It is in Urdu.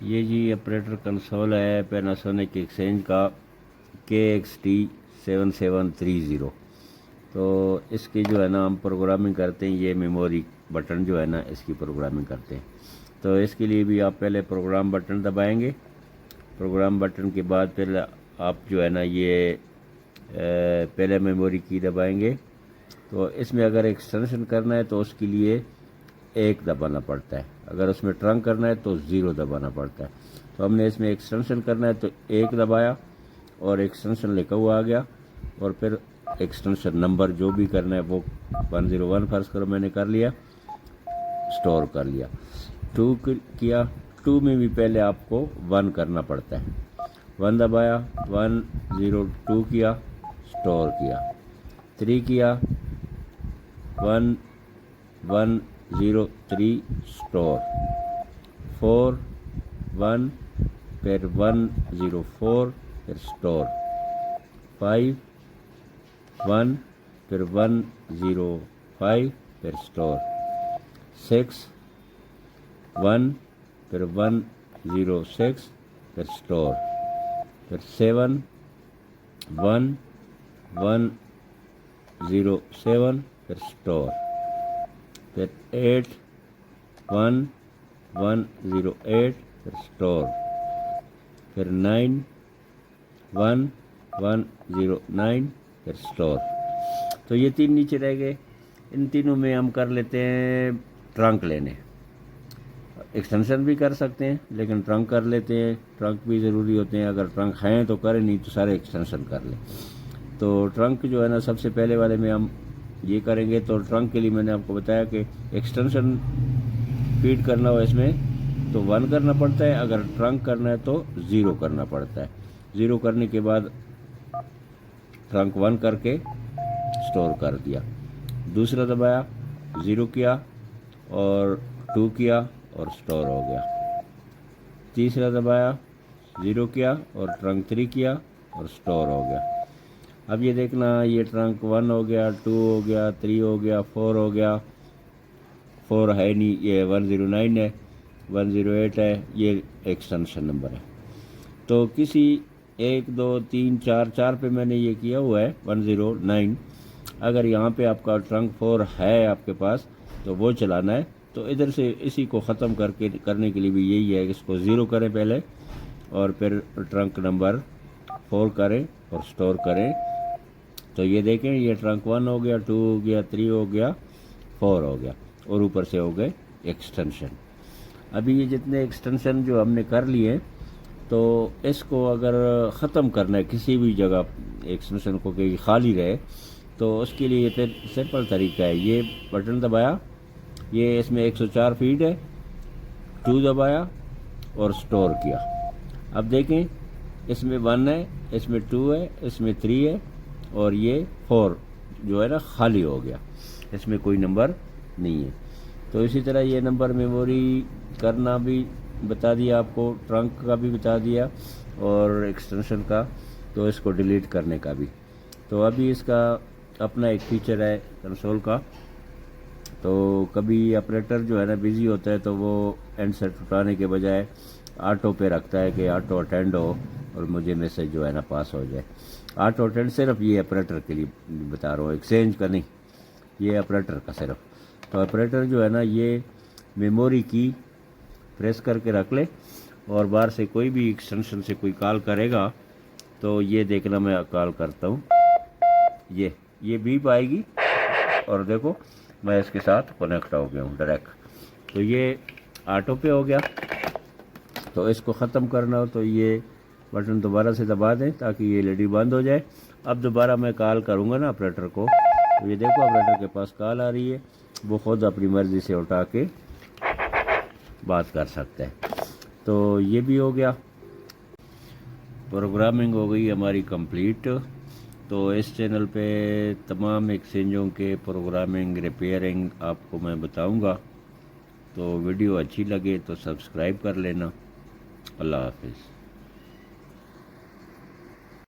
یہ جی آپریٹر کنسول ہے پیناسونک ایکسچینج کا KXT7730. تو اس کی جو ہے نا ہم پروگرامنگ کرتے ہیں. یہ میموری بٹن جو ہے نا اس کی پروگرامنگ کرتے ہیں. تو اس کے لیے بھی آپ پہلے پروگرام بٹن دبائیں گے. پروگرام بٹن کے بعد پھر آپ جو ہے نا یہ پہلے میموری کی دبائیں گے. تو اس میں اگر ایکسٹینشن کرنا ہے تو اس کے لیے 1 دبانا پڑتا ہے. اگر اس میں ٹرنک کرنا ہے تو 0 دبانا پڑتا ہے. تو ہم نے اس میں ایکسٹینشن کرنا ہے تو 1 دبایا اور ایکسٹینشن لکھا ہوا آ گیا. اور پھر ایکسٹینشن نمبر جو بھی کرنا ہے وہ 101 فرض کرو میں نے کر لیا, سٹور کر لیا. 2 کیا, 2 میں بھی پہلے آپ کو 1 کرنا پڑتا ہے. 1 دبایا, 102 کیا, سٹور کیا. 3 کیا, 1103 سٹور. 4 1 پھر 104 پھر سٹور. 5 1 پھر 105 پھر سٹور. 6 1 پھر 106 پھر سٹور. پھر 7 1 107 پھر سٹور. پھر 8 1 108 پھر سٹور. پھر 9 1 109 پھر سٹور. تو یہ 3 نیچے رہ گئے. ان تینوں میں ہم کر لیتے ہیں ٹرنک لینے. ایکسٹینشن بھی کر سکتے ہیں لیکن ٹرنک کر لیتے ہیں. ٹرنک بھی ضروری ہوتے ہیں. اگر ٹرنک ہیں تو کریں, نہیں تو سارے ایکسٹینشن کر لیں. تو ٹرنک جو ہے نا سب سے پہلے والے میں ہم یہ کریں گے. تو ٹرنک کے لیے میں نے آپ کو بتایا کہ ایکسٹینشن فیڈ کرنا ہو اس میں تو 1 کرنا پڑتا ہے. اگر ٹرنک کرنا ہے تو 0 کرنا پڑتا ہے. 0 کرنے کے بعد ٹرنک 1 کر کے سٹور کر دیا. دوسرا دبایا, 0 کیا اور 2 کیا اور سٹور ہو گیا. تیسرا دبایا, 0 کیا اور ٹرنک 3 کیا اور سٹور ہو گیا. اب یہ دیکھنا یہ ٹرنک 1 ہو گیا, 2 ہو گیا, 3 ہو گیا, 4 ہو گیا. 4 ہے نہیں, یہ 109 ہے, 108 ہے, یہ ایکسٹینشن نمبر ہے. تو کسی 1 2 3 4 پہ میں نے یہ کیا ہوا ہے 109. اگر یہاں پہ آپ کا ٹرنک 4 ہے آپ کے پاس تو وہ چلانا ہے. تو ادھر سے اسی کو ختم کرنے کے لیے بھی یہی ہے کہ اس کو 0 کریں پہلے اور پھر ٹرنک نمبر 4 کریں اور سٹور کریں. تو یہ دیکھیں یہ ٹرنک 1 ہو گیا, 2 ہو گیا, 3 ہو گیا, 4 ہو گیا اور اوپر سے ہو گئے ایکسٹینشن. ابھی یہ جتنے ایکسٹینشن جو ہم نے کر لیے تو اس کو اگر ختم کرنا ہے کسی بھی جگہ ایکسٹینشن کو کہ خالی رہے تو اس کے لیے پھر سمپل طریقہ ہے. یہ بٹن دبایا, یہ اس میں 104 فیٹ ہے, 2 دبایا اور سٹور کیا. اب دیکھیں اس میں 1 ہے, اس میں 2 ہے, اس میں 3 ہے اور یہ 4 جو ہے نا خالی ہو گیا, اس میں کوئی نمبر نہیں ہے. تو اسی طرح یہ نمبر میموری کرنا بھی بتا دیا آپ کو, ٹرنک کا بھی بتا دیا اور ایکسٹینشن کا, تو اس کو ڈیلیٹ کرنے کا بھی. تو ابھی اس کا اپنا ایک فیچر ہے کنسول کا. تو کبھی آپریٹر جو ہے نا بزی ہوتا ہے تو وہ اینڈ سیٹ اٹھانے کے بجائے آٹو پہ رکھتا ہے کہ آٹو اٹینڈ ہو اور مجھے میسج جو ہے نا پاس ہو جائے. آٹو اٹینڈ صرف یہ آپریٹر کے لیے بتا رہا ہوں, ایکسچینج کا نہیں, یہ آپریٹر کا صرف. تو آپریٹر جو ہے نا یہ میموری کی پریس کر کے رکھ لے اور باہر سے کوئی بھی ایکسٹینشن سے کوئی کال کرے گا تو یہ دیکھنا میں کال کرتا ہوں, یہ بیپ آئے گی اور دیکھو میں اس کے ساتھ کنیکٹ ہو گیا ہوں ڈائریکٹ. تو یہ آٹو پہ ہو گیا. تو اس کو ختم کرنا ہو تو یہ بٹن دوبارہ سے دبا دیں تاکہ یہ LED بند ہو جائے. اب دوبارہ میں کال کروں گا نا آپریٹر کو, تو یہ دیکھو آپریٹر کے پاس کال آ رہی ہے, وہ خود اپنی مرضی سے اٹھا کے بات کر سکتا ہے. تو یہ بھی ہو گیا, پروگرامنگ ہو گئی ہماری کمپلیٹ. تو اس چینل پہ تمام ایکسچینجوں کے پروگرامنگ ریپیئرنگ آپ کو میں بتاؤں گا. تو ویڈیو اچھی لگے تو سبسکرائب کر لینا. اللہ حافظ.